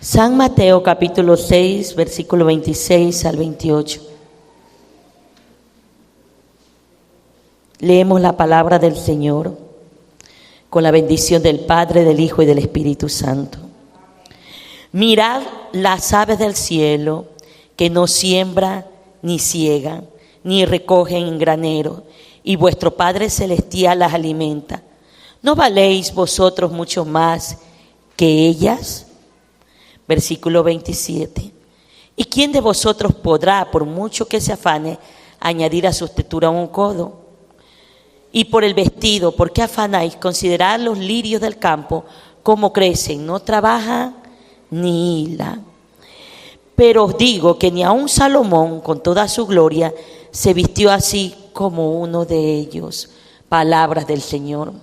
San Mateo capítulo 6, versículo 26 al 28. Leemos la palabra del Señor con la bendición del Padre, del Hijo y del Espíritu Santo. Mirad las aves del cielo, que no siembran, ni ciegan, ni recogen en granero, y vuestro Padre Celestial las alimenta. ¿No valéis vosotros mucho más que ellas? Versículo 27. ¿Y quién de vosotros podrá, por mucho que se afane, añadir a su estatura un codo? Y por el vestido, ¿por qué afanáis? Considerad los lirios del campo, cómo crecen, no trabajan ni hilan. Pero os digo que ni aun Salomón, con toda su gloria, se vistió así como uno de ellos. Palabras del Señor.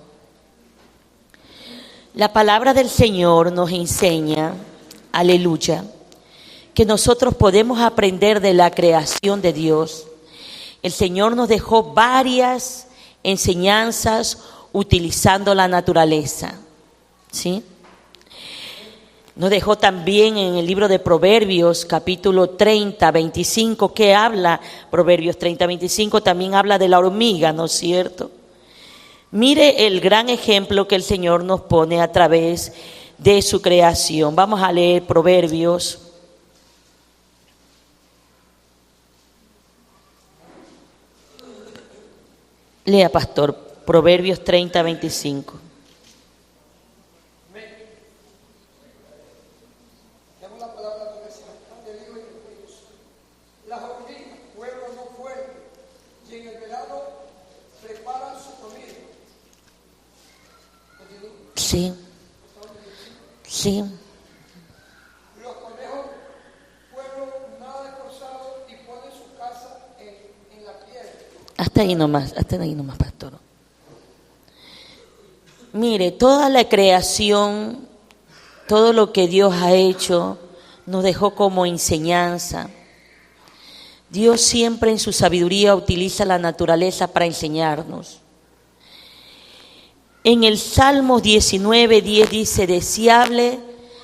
La palabra del Señor nos enseña, aleluya, que nosotros podemos aprender de la creación de Dios. El Señor nos dejó varias enseñanzas utilizando la naturaleza, ¿sí? Nos dejó también en el libro de Proverbios, capítulo 30, 25, que habla, Proverbios 30, 25, también habla de la hormiga, ¿no es cierto? Mire el gran ejemplo que el Señor nos pone a través de su creación. Vamos a leer Proverbios. Lea, pastor, Proverbios 30, 25. Las hormigas, pueblo no fuerte, y en el verano preparan su comida. Sí, sí. Los conejos, pueblo nada esforzado, y ponen su casa en la piedra. Hasta ahí nomás, pastor. Mire, toda la creación, todo lo que Dios ha hecho, nos dejó como enseñanza. Dios siempre en su sabiduría utiliza la naturaleza para enseñarnos. En el Salmo 19, 10 dice, deseable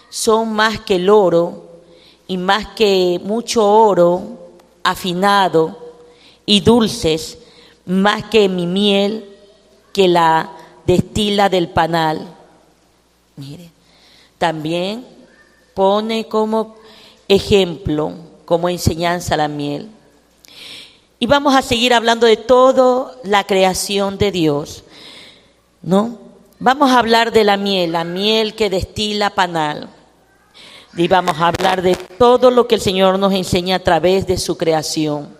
son más que el oro y más que mucho oro afinado y dulces, más que mi miel que la destila del panal. Mire, también pone como ejemplo, como enseñanza la miel. Y vamos a seguir hablando de toda la creación de Dios, ¿no? Vamos a hablar de la miel que destila panal. Y vamos a hablar de todo lo que el Señor nos enseña a través de su creación.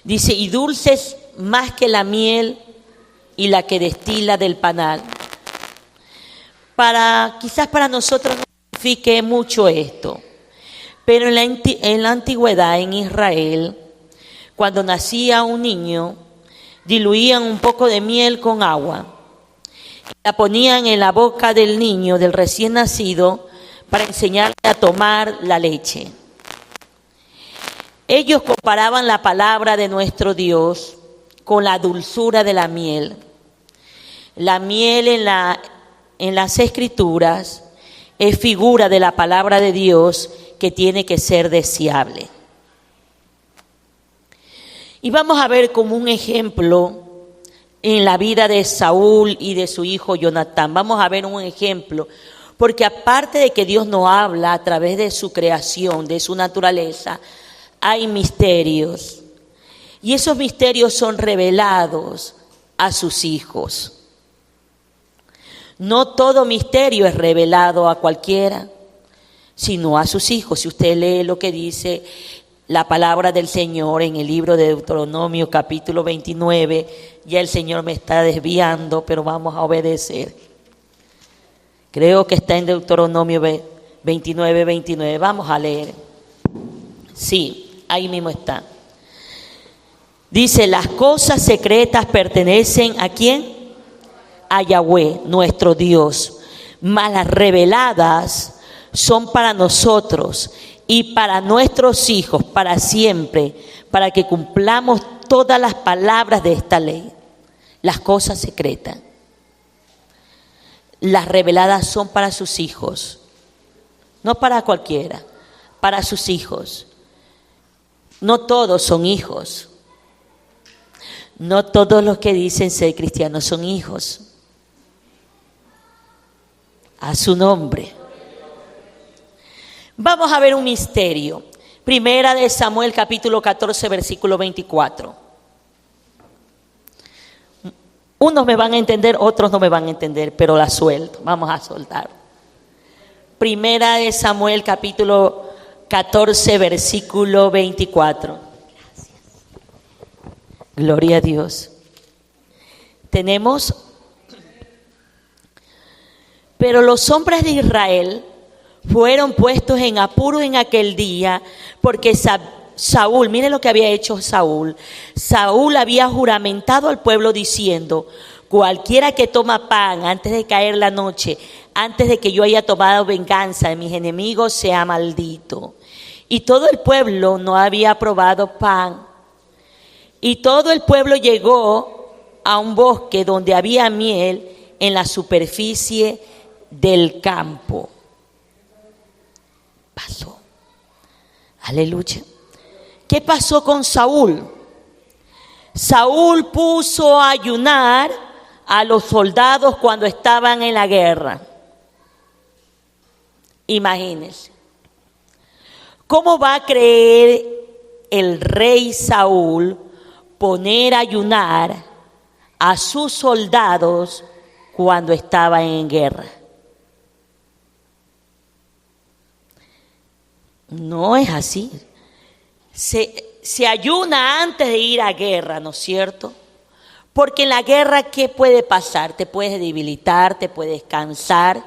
Dice, y dulces más que la miel y la que destila del panal. Quizás para nosotros no signifique mucho esto, pero en la antigüedad en Israel, cuando nacía un niño, diluían un poco de miel con agua, la ponían en la boca del niño, del recién nacido, para enseñarle a tomar la leche. Ellos comparaban la palabra de nuestro Dios con la dulzura de la miel. La miel en las Escrituras es figura de la palabra de Dios que tiene que ser deseable. Y vamos a ver como un ejemplo en la vida de Saúl y de su hijo Jonatán. Vamos a ver un ejemplo, porque aparte de que Dios nos habla a través de su creación, de su naturaleza, hay misterios. Y esos misterios son revelados a sus hijos. No todo misterio es revelado a cualquiera, sino a sus hijos. Si usted lee lo que dice la palabra del Señor en el libro de Deuteronomio capítulo 29, ya el Señor me está desviando, pero vamos a obedecer. Creo que está en Deuteronomio 29, 29. Vamos a leer. Sí, ahí mismo está. Dice, las cosas secretas pertenecen ¿a quién? A Yahweh, nuestro Dios, mas las reveladas son para nosotros y para nuestros hijos, para siempre, para que cumplamos todas las palabras de esta ley. Las cosas secretas, las reveladas son para sus hijos, no para cualquiera, para sus hijos. No todos son hijos. No todos los que dicen ser cristianos son hijos. A su nombre. Vamos a ver un misterio. Primera de Samuel, capítulo 14, versículo 24. Unos me van a entender, otros no me van a entender, pero la suelto. Vamos a soltar. Primera de Samuel, capítulo 14, versículo 24. Gracias. Gloria a Dios. Tenemos. Pero los hombres de Israel fueron puestos en apuro en aquel día, porque Saúl, mire lo que había hecho Saúl. Saúl había juramentado al pueblo diciendo: cualquiera que toma pan antes de caer la noche, antes de que yo haya tomado venganza de mis enemigos, sea maldito. Y todo el pueblo no había probado pan. Y todo el pueblo llegó a un bosque donde había miel en la superficie del campo. Pasó. Aleluya. ¿Qué pasó con Saúl? Saúl puso a ayunar a los soldados cuando estaban en la guerra. Imagínense. ¿Cómo va a creer el rey Saúl poner a ayunar a sus soldados cuando estaban en guerra? No es así. Se ayuna antes de ir a guerra, ¿no es cierto? Porque en la guerra, ¿qué puede pasar? Te puedes debilitar, te puedes cansar.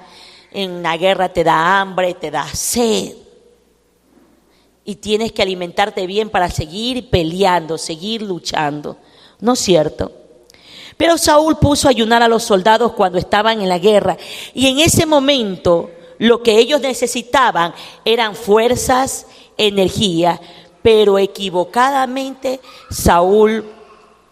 En la guerra te da hambre, te da sed. Y tienes que alimentarte bien para seguir peleando, seguir luchando, ¿no es cierto? Pero Saúl puso a ayunar a los soldados cuando estaban en la guerra. Y en ese momento lo que ellos necesitaban eran fuerzas, energía, pero equivocadamente Saúl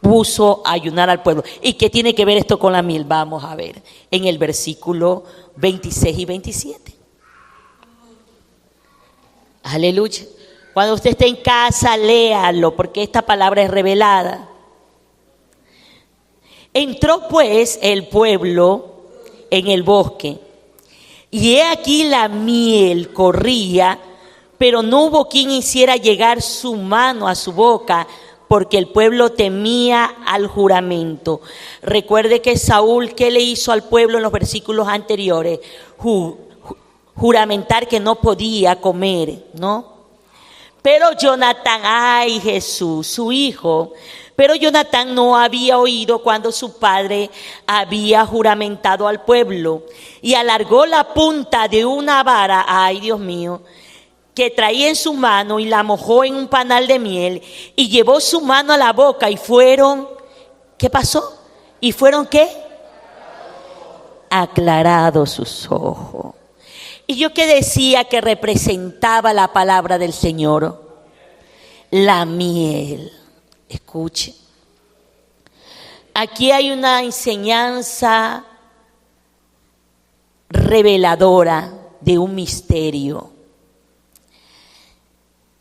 puso a ayunar al pueblo. ¿Y qué tiene que ver esto con la miel? Vamos a ver en el versículo 26 y 27. Aleluya. Cuando usted esté en casa, léalo, porque esta palabra es revelada. Entró pues el pueblo en el bosque, y he aquí la miel corría, pero no hubo quien hiciera llegar su mano a su boca, porque el pueblo temía al juramento. Recuerde que Saúl, ¿qué le hizo al pueblo en los versículos anteriores? Juramentar que no podía comer, ¿no? Pero Jonatán, ay Jesús, su hijo, pero Jonatán no había oído cuando su padre había juramentado al pueblo, y alargó la punta de una vara, ay Dios mío, que traía en su mano, y la mojó en un panal de miel, y llevó su mano a la boca, y fueron, ¿qué pasó? ¿Y fueron qué? Aclarados sus ojos. Y yo que decía que representaba la palabra del Señor, la miel. Escuche, aquí hay una enseñanza reveladora de un misterio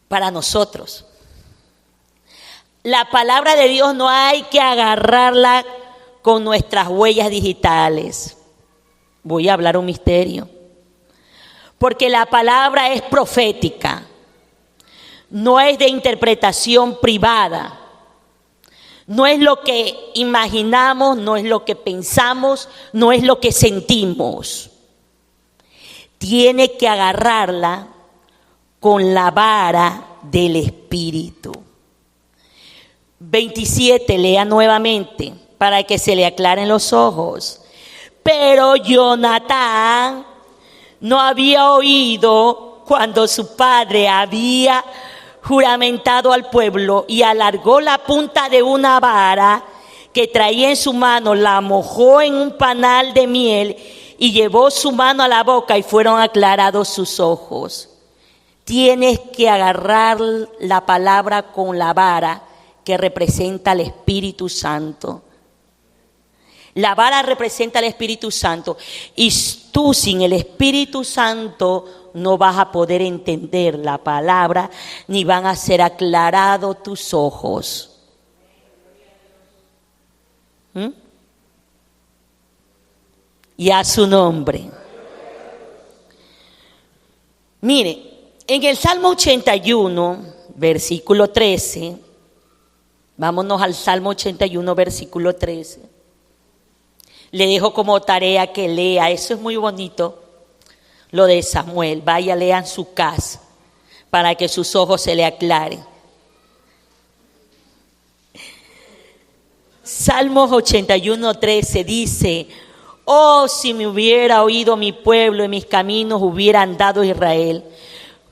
para nosotros. La palabra de Dios no hay que agarrarla con nuestras huellas digitales. Voy a hablar un misterio. Porque la palabra es profética, no es de interpretación privada, no es lo que imaginamos, no es lo que pensamos, no es lo que sentimos. Tiene que agarrarla con la vara del Espíritu. 27, lea nuevamente para que se le aclaren los ojos. Pero Jonatán no había oído cuando su padre había juramentado al pueblo, y alargó la punta de una vara que traía en su mano, la mojó en un panal de miel y llevó su mano a la boca, y fueron aclarados sus ojos. Tienes que agarrar la palabra con la vara que representa al Espíritu Santo. La vara representa al Espíritu Santo. Y tú sin el Espíritu Santo no vas a poder entender la palabra, ni van a ser aclarados tus ojos. Y a su nombre. Mire, en el Salmo 81, versículo 13, vámonos al Salmo 81, versículo 13. Le dejo como tarea que lea, eso es muy bonito, lo de Samuel. Vaya, lea en su casa para que sus ojos se le aclaren. Salmos 81, 13 dice: oh, si me hubiera oído mi pueblo, en mis caminos hubiera andado Israel.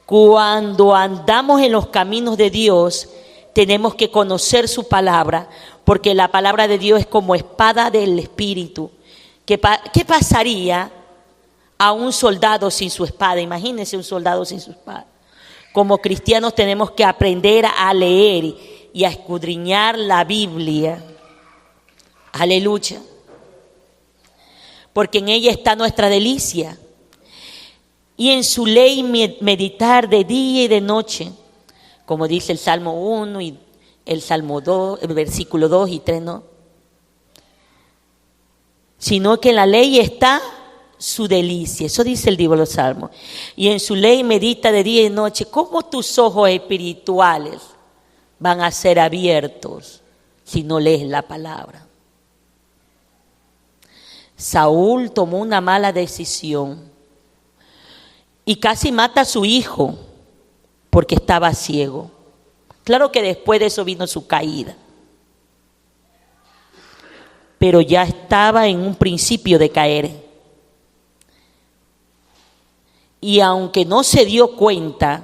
Cuando andamos en los caminos de Dios, tenemos que conocer su palabra, porque la palabra de Dios es como espada del Espíritu. ¿Qué pasaría a un soldado sin su espada? Imagínense un soldado sin su espada. Como cristianos tenemos que aprender a leer y a escudriñar la Biblia. Aleluya. Porque en ella está nuestra delicia. Y en su ley meditar de día y de noche, como dice el Salmo 1 y el Salmo 2, el versículo 2 y 3, ¿no? Sino que en la ley está su delicia. Eso dice el libro de los Salmos. Y en su ley medita de día y de noche. ¿Cómo tus ojos espirituales van a ser abiertos si no lees la palabra? Saúl tomó una mala decisión y casi mata a su hijo porque estaba ciego. Claro que después de eso vino su caída, pero ya estaba en un principio de caer. Y aunque no se dio cuenta,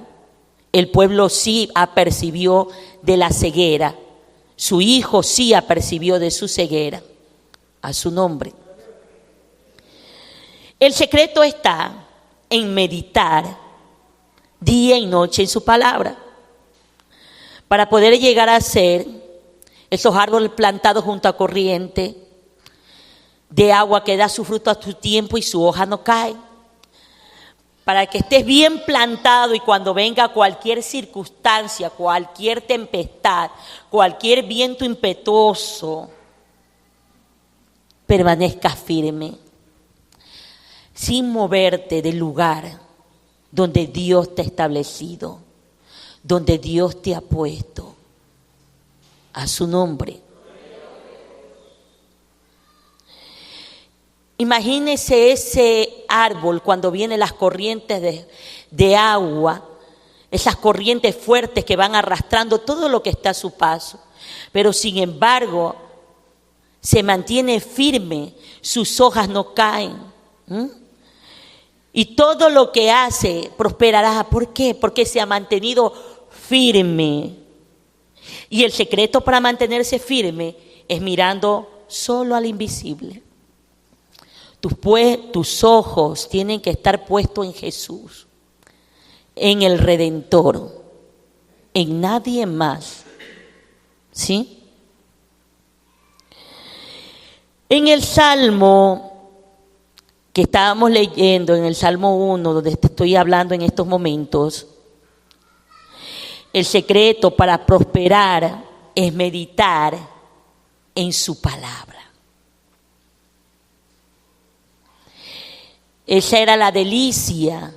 el pueblo sí apercibió de la ceguera. Su hijo sí apercibió de su ceguera. A su nombre. El secreto está en meditar día y noche en su palabra, para poder llegar a ser esos árboles plantados junto a corriente de agua que da su fruto a su tiempo y su hoja no cae. Para que estés bien plantado y cuando venga cualquier circunstancia, cualquier tempestad, cualquier viento impetuoso, permanezcas firme, sin moverte del lugar donde Dios te ha establecido, donde Dios te ha puesto. A su nombre. Imagínese ese árbol cuando vienen las corrientes de agua, esas corrientes fuertes que van arrastrando todo lo que está a su paso, pero sin embargo se mantiene firme, sus hojas no caen. Y todo lo que hace prosperará. ¿Por qué? Porque se ha mantenido firme. Y el secreto para mantenerse firme es mirando solo al invisible. Tus ojos tienen que estar puestos en Jesús, en el Redentor, en nadie más. ¿Sí? En el Salmo que estábamos leyendo, en el Salmo 1, donde te estoy hablando en estos momentos, el secreto para prosperar es meditar en su palabra. Esa era la delicia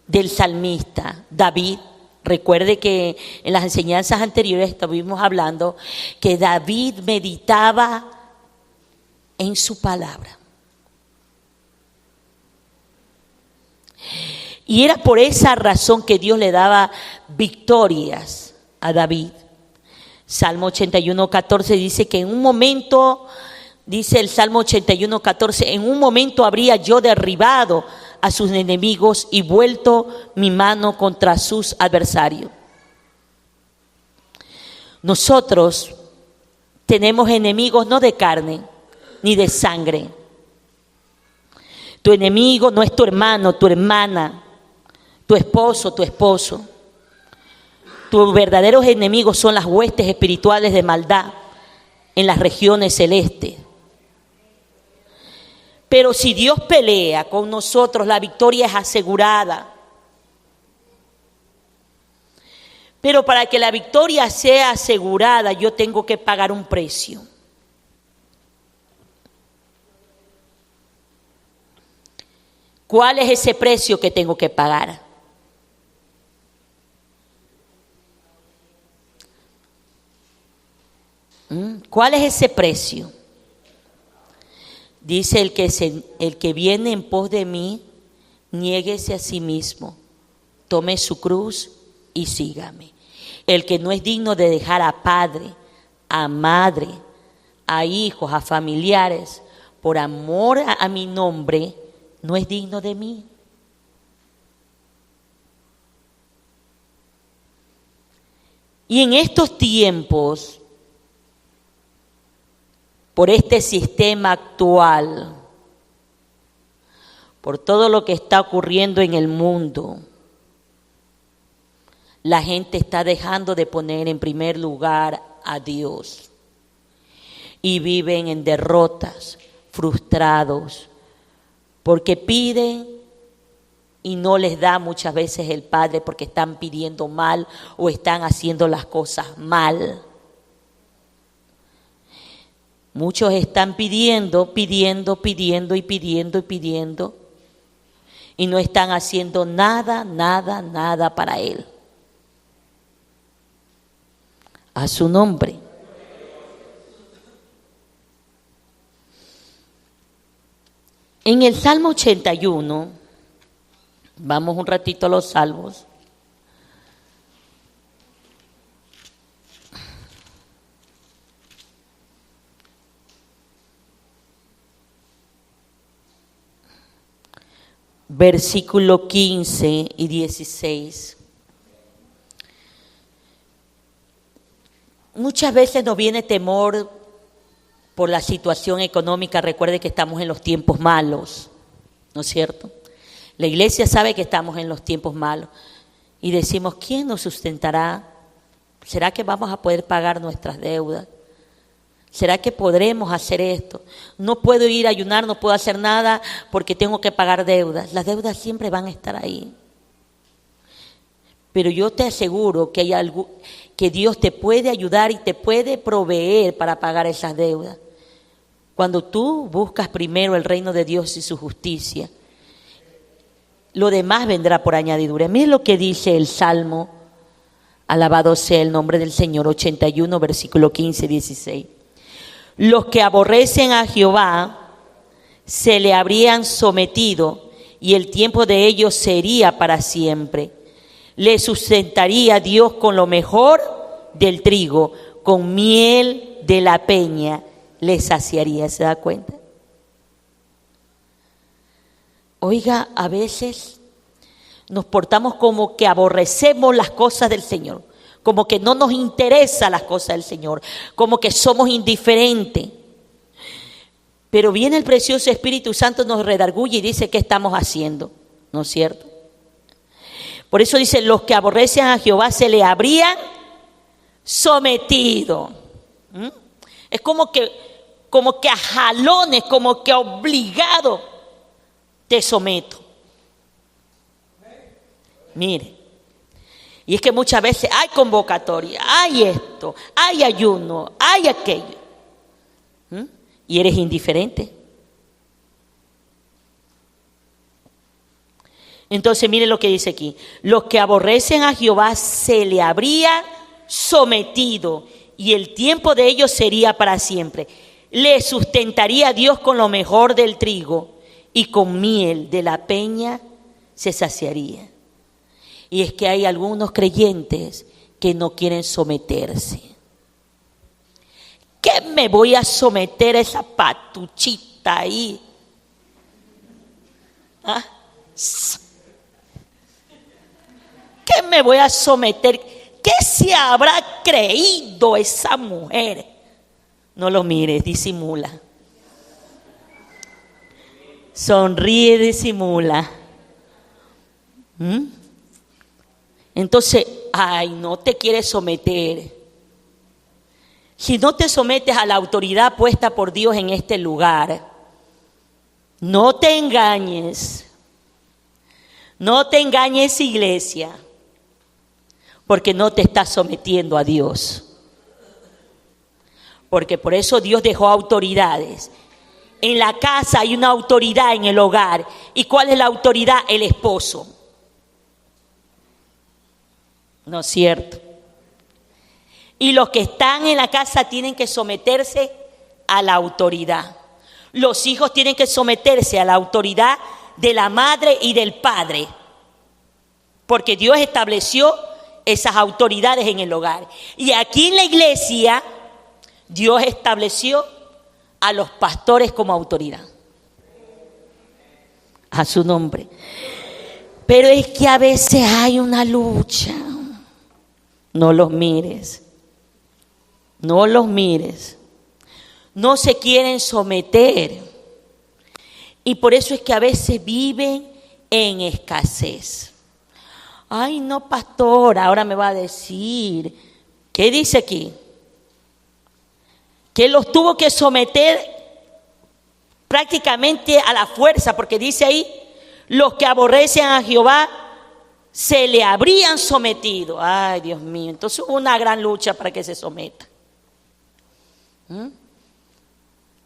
del salmista David. Recuerde que en las enseñanzas anteriores estuvimos hablando que David meditaba en su palabra. Y era por esa razón que Dios le daba victorias a David. Salmo 81, 14 dice que en un momento, dice el Salmo 81, 14, en un momento habría yo derribado a sus enemigos y vuelto mi mano contra sus adversarios. Nosotros tenemos enemigos no de carne ni de sangre. Tu enemigo no es tu hermano, tu hermana, tu esposo, tu esposo. Tus verdaderos enemigos son las huestes espirituales de maldad en las regiones celestes. Pero si Dios pelea con nosotros, la victoria es asegurada. Pero para que la victoria sea asegurada, yo tengo que pagar un precio. ¿Cuál es ese precio que tengo que pagar? ¿Cuál es ese precio? Dice el que viene en pos de mí, niéguese a sí mismo, tome su cruz y sígame. El que no es digno de dejar a padre, a madre, a hijos, a familiares, por amor a mi nombre, no es digno de mí. Y en estos tiempos, por este sistema actual, por todo lo que está ocurriendo en el mundo, la gente está dejando de poner en primer lugar a Dios y viven en derrotas, frustrados, porque piden y no les da muchas veces el Padre porque están pidiendo mal o están haciendo las cosas mal. Muchos están pidiendo y no están haciendo nada para Él. A su nombre. En el Salmo 81, vamos un ratito a los salmos. Versículo 15 y 16. Muchas veces nos viene temor por la situación económica. Recuerde que estamos en los tiempos malos, ¿no es cierto? La iglesia sabe que estamos en los tiempos malos y decimos, ¿quién nos sustentará? ¿Será que vamos a poder pagar nuestras deudas? ¿Será que podremos hacer esto? No puedo ir a ayunar, no puedo hacer nada porque tengo que pagar deudas. Las deudas siempre van a estar ahí. Pero yo te aseguro que hay algo que Dios te puede ayudar y te puede proveer para pagar esas deudas. Cuando tú buscas primero el reino de Dios y su justicia, lo demás vendrá por añadidura. Miren lo que dice el Salmo, alabado sea el nombre del Señor, 81, versículo 15, 16. Los que aborrecen a Jehová se le habrían sometido y el tiempo de ellos sería para siempre. Le sustentaría Dios con lo mejor del trigo, con miel de la peña le saciaría. ¿Se da cuenta? Oiga, a veces nos portamos como que aborrecemos las cosas del Señor, como que no nos interesan las cosas del Señor, como que somos indiferentes. Pero viene el precioso Espíritu Santo, nos redarguye y dice, ¿qué estamos haciendo? ¿No es cierto? Por eso dice, los que aborrecen a Jehová se le habrían sometido. Es como que a jalones, como que obligado te someto. Mire, y es que muchas veces hay convocatoria, hay esto, hay ayuno, hay aquello. Y eres indiferente. Entonces mire lo que dice aquí. Los que aborrecen a Jehová se le habría sometido y el tiempo de ellos sería para siempre. Le sustentaría Dios con lo mejor del trigo y con miel de la peña se saciaría. Y es que hay algunos creyentes que no quieren someterse. ¿Qué me voy a someter a esa patuchita ahí? ¿Ah? ¿Qué me voy a someter? ¿Qué se habrá creído esa mujer? No lo mires, disimula. Sonríe, disimula. Entonces, no te quieres someter. Si no te sometes a la autoridad puesta por Dios en este lugar, No te engañes. No te engañes, iglesia, porque no te estás sometiendo a Dios. Porque por eso Dios dejó autoridades. En la casa hay una autoridad en el hogar. ¿Y cuál es la autoridad? El esposo. ¿No es cierto? Y los que están en la casa tienen que someterse a la autoridad. Los hijos tienen que someterse a la autoridad de la madre y del padre, porque Dios estableció esas autoridades en el hogar. Y aquí en la iglesia, Dios estableció a los pastores como autoridad. A su nombre. Pero es que a veces hay una lucha. No los mires. No los mires. No se quieren someter. Y por eso es que a veces viven en escasez. Ay, no, pastor, ahora me va a decir. ¿Qué dice aquí? Que los tuvo que someter prácticamente a la fuerza, porque dice ahí, los que aborrecen a Jehová se le habrían sometido. Ay, Dios mío, entonces hubo una gran lucha para que se someta.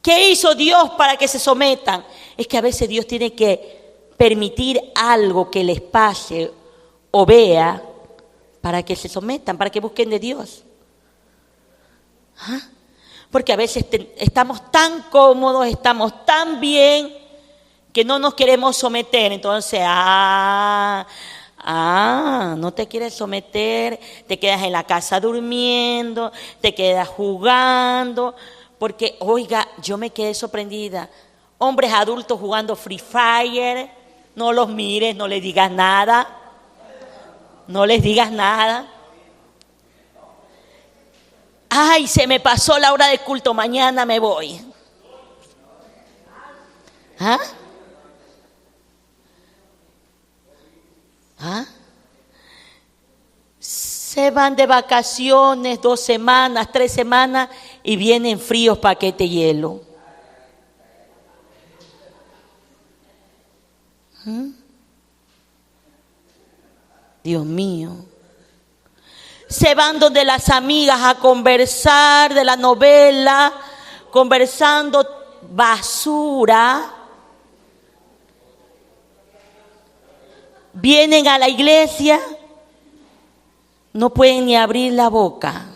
¿Qué hizo Dios para que se sometan? Es que a veces Dios tiene que permitir algo que les pase o vea para que se sometan, para que busquen de Dios. Porque a veces estamos tan cómodos, estamos tan bien que no nos queremos someter. Entonces, no te quieres someter, te quedas en la casa durmiendo, te quedas jugando. Porque, oiga, yo me quedé sorprendida. Hombres adultos jugando Free Fire, no los mires, no les digas nada. No les digas nada. Ay, se me pasó la hora de culto, mañana me voy. Se van de vacaciones 2 semanas, 3 semanas y vienen fríos paquete hielo. Dios mío. Se van donde las amigas a conversar de la novela, conversando basura. Vienen a la iglesia, no pueden ni abrir la boca.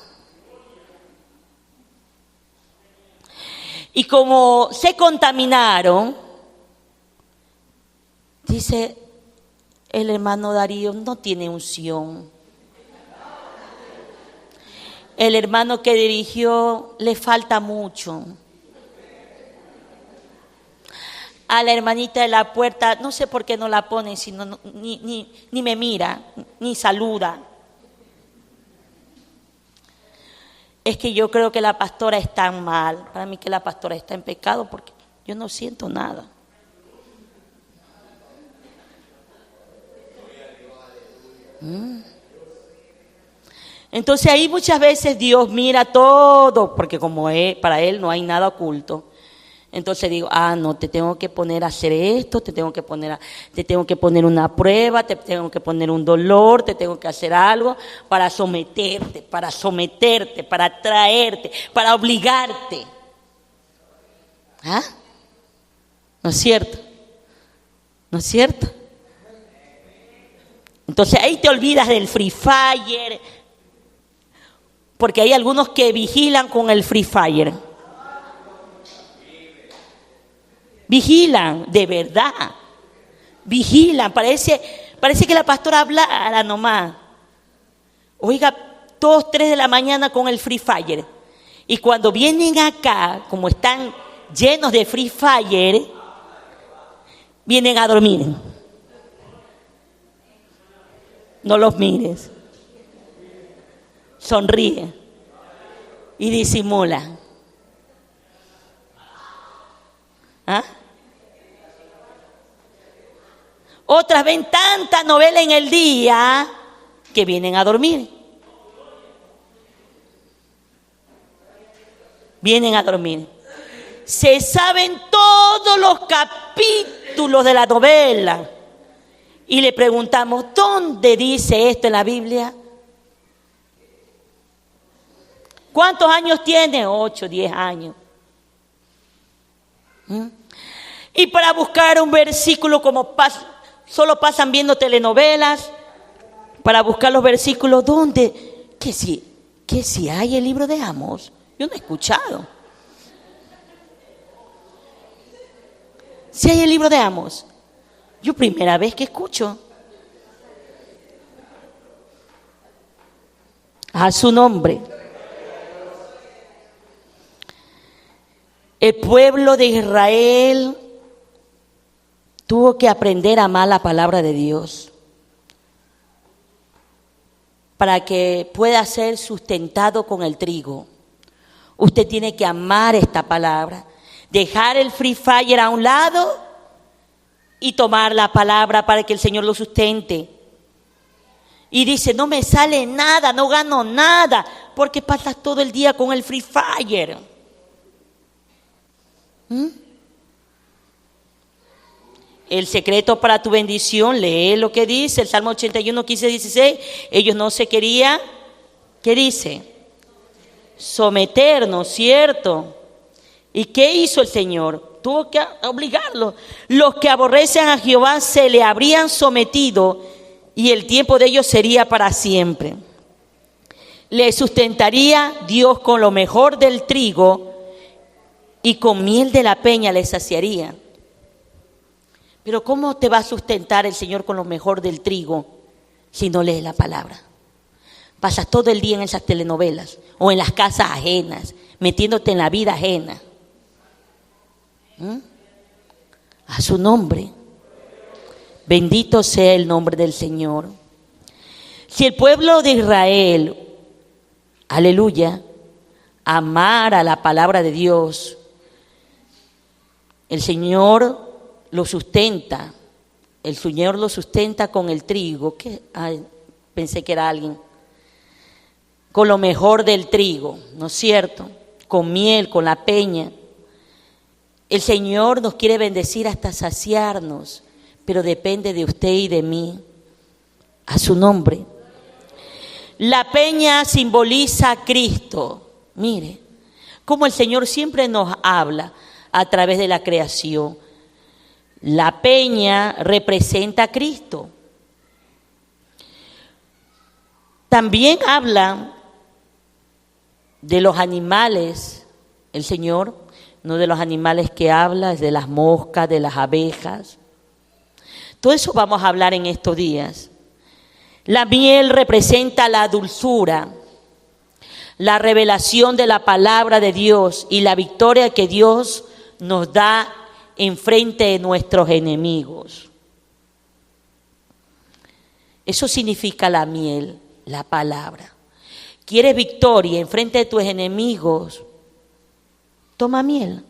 Y como se contaminaron, dice el hermano Darío, no tiene unción. El hermano que dirigió le falta mucho. A la hermanita de la puerta, no sé por qué no la ponen, sino ni me mira, ni saluda. Es que yo creo que la pastora está mal. Para mí que la pastora está en pecado porque yo no siento nada. Entonces ahí muchas veces Dios mira todo, porque como para Él no hay nada oculto. Entonces digo, no, te tengo que poner a hacer esto, te tengo que poner una prueba, te tengo que poner un dolor, te tengo que hacer algo para someterte, para traerte, para obligarte. ¿No es cierto? ¿No es cierto? Entonces ahí te olvidas del Free Fire, porque hay algunos que vigilan con el Free Fire. Vigilan, de verdad. Vigilan, parece que la pastora hablara nomás. Oiga, 2, 3 de la mañana con el Free Fire. Y cuando vienen acá, como están llenos de Free Fire, vienen a dormir. No los mires. Sonríe y disimula. Otras ven tanta novela en el día que vienen a dormir. Vienen a dormir. se saben todos los capítulos de la novela. Y le preguntamos, ¿dónde dice esto en la Biblia? ¿Cuántos años tiene? 8, 10 años. Y para buscar un versículo como solo pasan viendo telenovelas, para buscar los versículos, ¿dónde? Que si hay el libro de Amós. Yo no he escuchado. Si hay el libro de Amós. Yo primera vez que escucho. A su nombre. El pueblo de Israel tuvo que aprender a amar la palabra de Dios para que pueda ser sustentado con el trigo. Usted tiene que amar esta palabra, dejar el free fire a un lado y tomar la palabra para que el Señor lo sustente. Y dice, no me sale nada, no gano nada, porque pasas todo el día con el free fire. El secreto para tu bendición, lee lo que dice el Salmo 81, 15, 16. Ellos no se querían, ¿qué dice? Someternos, ¿cierto? ¿Y qué hizo el Señor? Tuvo que obligarlos. Los que aborrecen a Jehová se le habrían sometido y el tiempo de ellos sería para siempre. Le sustentaría Dios con lo mejor del trigo y con miel de la peña les saciaría. Pero ¿cómo te va a sustentar el Señor con lo mejor del trigo si no lees la palabra? Pasas todo el día en esas telenovelas o en las casas ajenas, metiéndote en la vida ajena. A su nombre. Bendito sea el nombre del Señor. Si el pueblo de Israel, aleluya, amara la palabra de Dios, el Señor lo sustenta. El Señor lo sustenta con el trigo. Pensé que era alguien. Con lo mejor del trigo, ¿no es cierto? Con miel, con la peña. El Señor nos quiere bendecir hasta saciarnos, pero depende de usted y de mí. A su nombre. La peña simboliza a Cristo. Mire, como el Señor siempre nos habla a través de la creación. La peña representa a Cristo. También habla de los animales, el Señor, no de los animales que habla, es de las moscas, de las abejas. Todo eso vamos a hablar en estos días. La miel representa la dulzura, la revelación de la palabra de Dios y la victoria que Dios nos da en frente de nuestros enemigos. Eso significa la miel, la palabra. ¿Quieres victoria en frente de tus enemigos? Toma miel.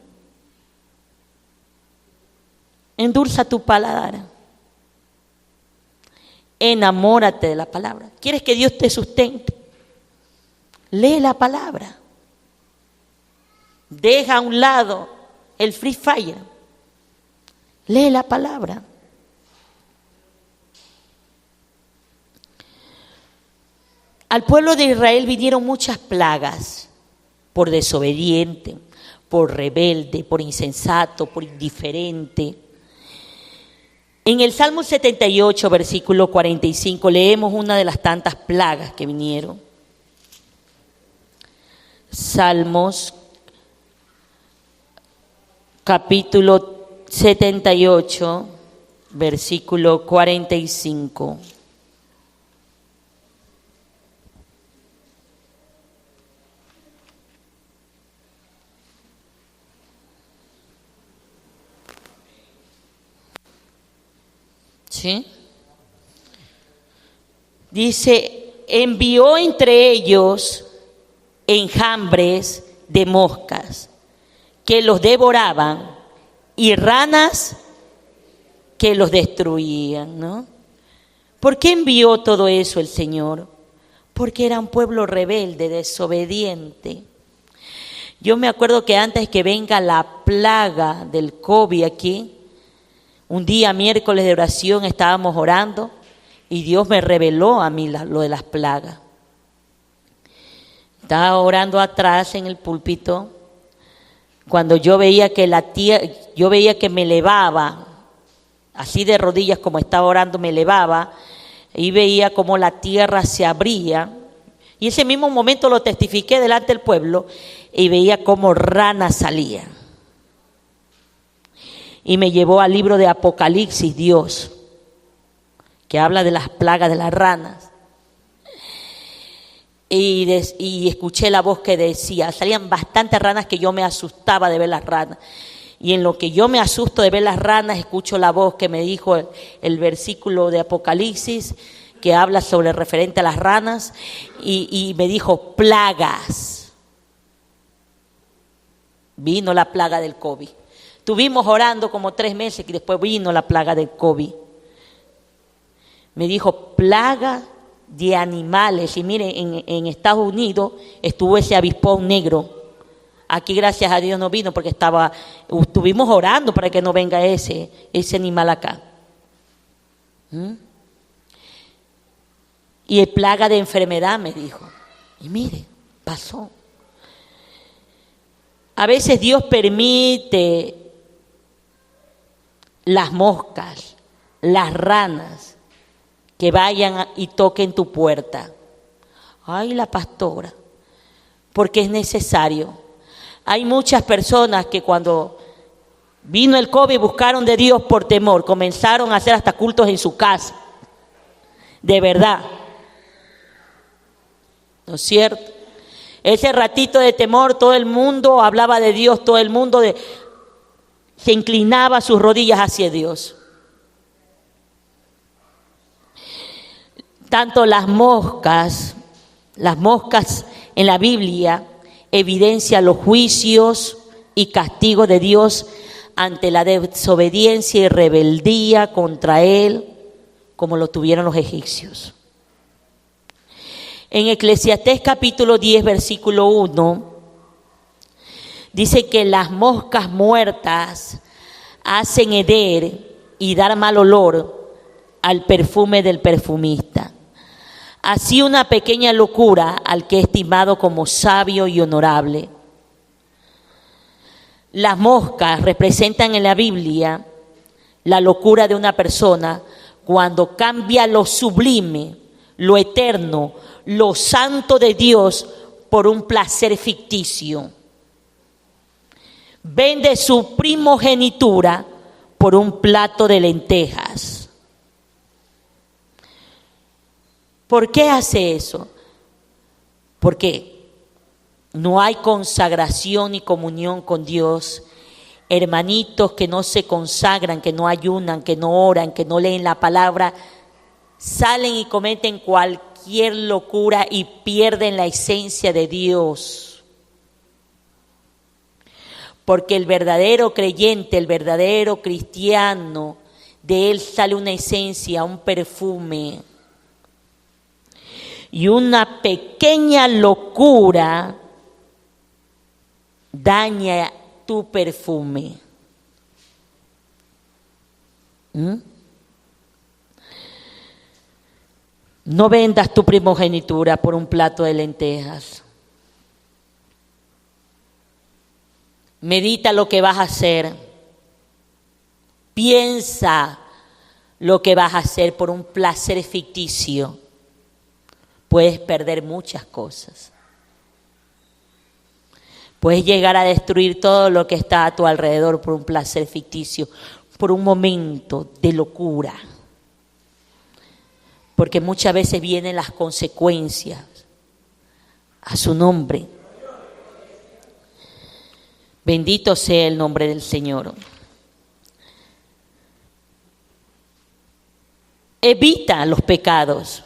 Endulza tu paladar. Enamórate de la palabra. ¿Quieres que Dios te sustente? Lee la palabra. Deja a un lado el free fire. Lee la palabra. Al pueblo de Israel vinieron muchas plagas por desobediente, por rebelde, por insensato, por indiferente. En el Salmo 78, versículo 45, leemos una de las tantas plagas que vinieron. Salmos, capítulo 78, versículo 45. ¿Sí? Dice, envió entre ellos enjambres de moscas que los devoraban y ranas que los destruían, ¿no? ¿Por qué envió todo eso el Señor? Porque era un pueblo rebelde, desobediente. Yo me acuerdo que antes que venga la plaga del COVID aquí, un día miércoles de oración estábamos orando y Dios me reveló a mí lo de las plagas. Estaba orando atrás en el púlpito cuando yo veía que me elevaba, así de rodillas como estaba orando me elevaba, y veía como la tierra se abría. Y ese mismo momento lo testifiqué delante del pueblo y veía como ranas salían. Y me llevó al libro de Apocalipsis, Dios, que habla de las plagas de las ranas. Y escuché la voz que decía, salían bastantes ranas que yo me asustaba de ver las ranas. Y en lo que yo me asusto de ver las ranas, escucho la voz que me dijo el versículo de Apocalipsis, que habla sobre referente a las ranas, y me dijo plagas. Vino la plaga del COVID. Estuvimos orando como 3 meses y después vino la plaga del COVID. Me dijo plaga de animales. Y miren, en Estados Unidos estuvo ese avispón negro. Aquí gracias a Dios no vino porque estuvimos orando para que no venga ese animal acá. Y el plaga de enfermedad me dijo. Y mire, pasó. A veces Dios permite las moscas, las ranas, que vayan y toquen tu puerta. Ay, la pastora, porque es necesario. Hay muchas personas que cuando vino el COVID buscaron de Dios por temor, comenzaron a hacer hasta cultos en su casa. De verdad. ¿No es cierto? Ese ratito de temor, todo el mundo hablaba de Dios, todo el mundo se inclinaba sus rodillas hacia Dios. Tanto las moscas en la Biblia evidencian los juicios y castigos de Dios ante la desobediencia y rebeldía contra Él, como lo tuvieron los egipcios. En Eclesiastés capítulo 10, versículo 1, dice que las moscas muertas hacen heder y dar mal olor al perfume del perfumista. Así una pequeña locura al que es estimado como sabio y honorable. Las moscas representan en la Biblia la locura de una persona cuando cambia lo sublime, lo eterno, lo santo de Dios por un placer ficticio. Vende su primogenitura por un plato de lentejas. ¿Por qué hace eso? Porque no hay consagración y comunión con Dios. Hermanitos que no se consagran, que no ayunan, que no oran, que no leen la palabra, salen y cometen cualquier locura y pierden la esencia de Dios. Porque el verdadero creyente, el verdadero cristiano, de él sale una esencia, un perfume. Y una pequeña locura daña tu perfume. No vendas tu primogenitura por un plato de lentejas. Medita lo que vas a hacer. Piensa lo que vas a hacer por un placer ficticio. Puedes perder muchas cosas. Puedes llegar a destruir todo lo que está a tu alrededor por un placer ficticio, por un momento de locura. Porque muchas veces vienen las consecuencias a su nombre. Bendito sea el nombre del Señor. Evita los pecados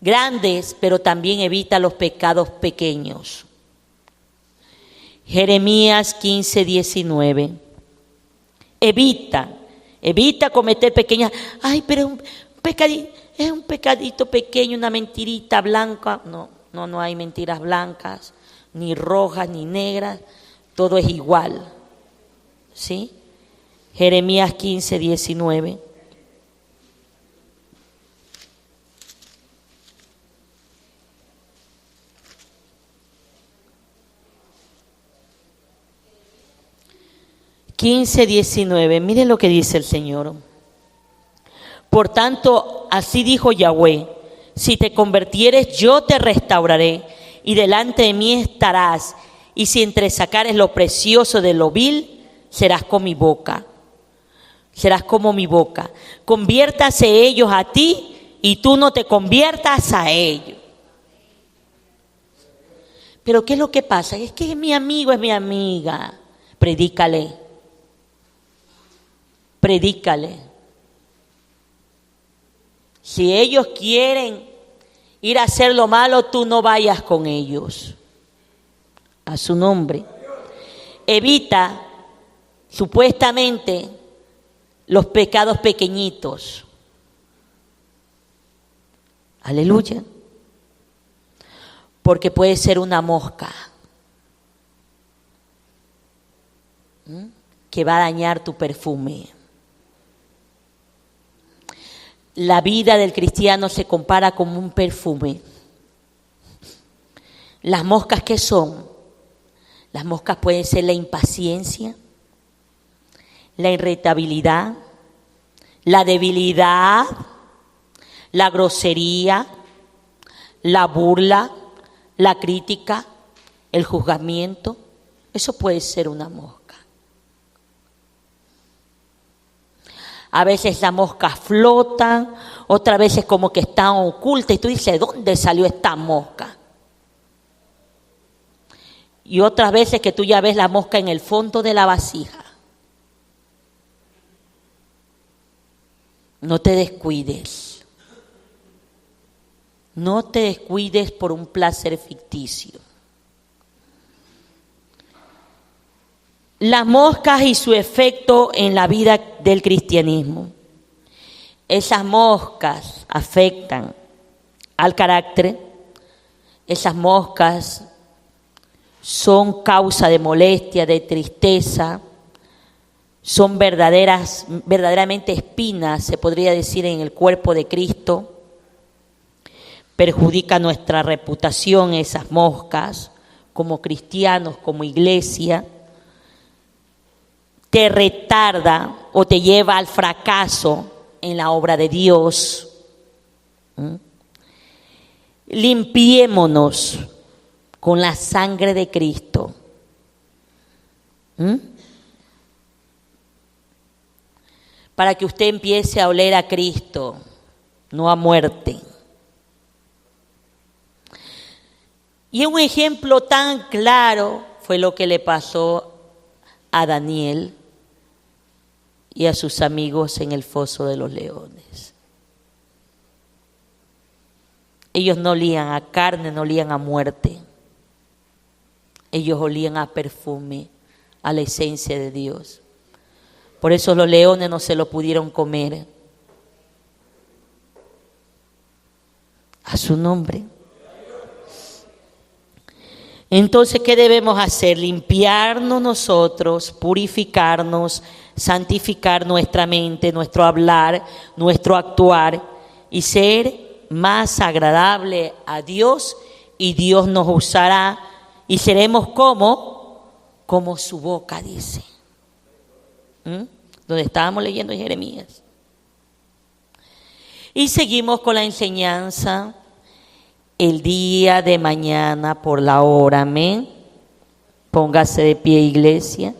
grandes, pero también evita los pecados pequeños. Jeremías 15, 19. Evita cometer pequeñas. Ay, pero es un pecadito pequeño, una mentirita blanca. No hay mentiras blancas. ni rojas ni negras, todo es igual. ¿Sí? Jeremías 15, 19. Miren lo que dice el Señor. Por tanto, así dijo Yahweh: si te convirtieres, yo te restauraré, y delante de mí estarás, y si entresacares lo precioso de lo vil, serás como mi boca. Serás como mi boca. Conviértase ellos a ti, y tú no te conviertas a ellos. Pero ¿qué es lo que pasa? Es que es mi amigo, es mi amiga. Predícale. Predícale. Si ellos quieren ir a hacer lo malo, tú no vayas con ellos. A su nombre. Evita, supuestamente, los pecados pequeñitos. Aleluya. Porque puede ser una mosca que va a dañar tu perfume. La vida del cristiano se compara como un perfume. Las moscas, ¿qué son? Las moscas pueden ser la impaciencia, la irritabilidad, la debilidad, la grosería, la burla, la crítica, el juzgamiento. Eso puede ser una mosca. A veces las moscas flotan, otras veces como que están ocultas y tú dices, ¿de dónde salió esta mosca? Y otras veces que tú ya ves la mosca en el fondo de la vasija. No te descuides. No te descuides por un placer ficticio. Las moscas y su efecto en la vida del cristianismo. Esas moscas afectan al carácter. Esas moscas son causa de molestia, de tristeza. Son verdaderamente espinas, se podría decir, en el cuerpo de Cristo. Perjudica nuestra reputación esas moscas como cristianos, como iglesia. Te retarda o te lleva al fracaso en la obra de Dios. Limpiémonos con la sangre de Cristo. Para que usted empiece a oler a Cristo, no a muerte. Y un ejemplo tan claro fue lo que le pasó a Daniel y a sus amigos en el foso de los leones. Ellos no olían a carne, no olían a muerte. Ellos olían a perfume, a la esencia de Dios. Por eso los leones no se lo pudieron comer. A su nombre. Entonces, ¿qué debemos hacer? Limpiarnos nosotros, purificarnos, santificar nuestra mente, nuestro hablar, nuestro actuar y ser más agradable a Dios, y Dios nos usará y seremos como su boca, dice. Donde estábamos leyendo en Jeremías. Y seguimos con la enseñanza. El día de mañana por la hora, amén. Póngase de pie, iglesia.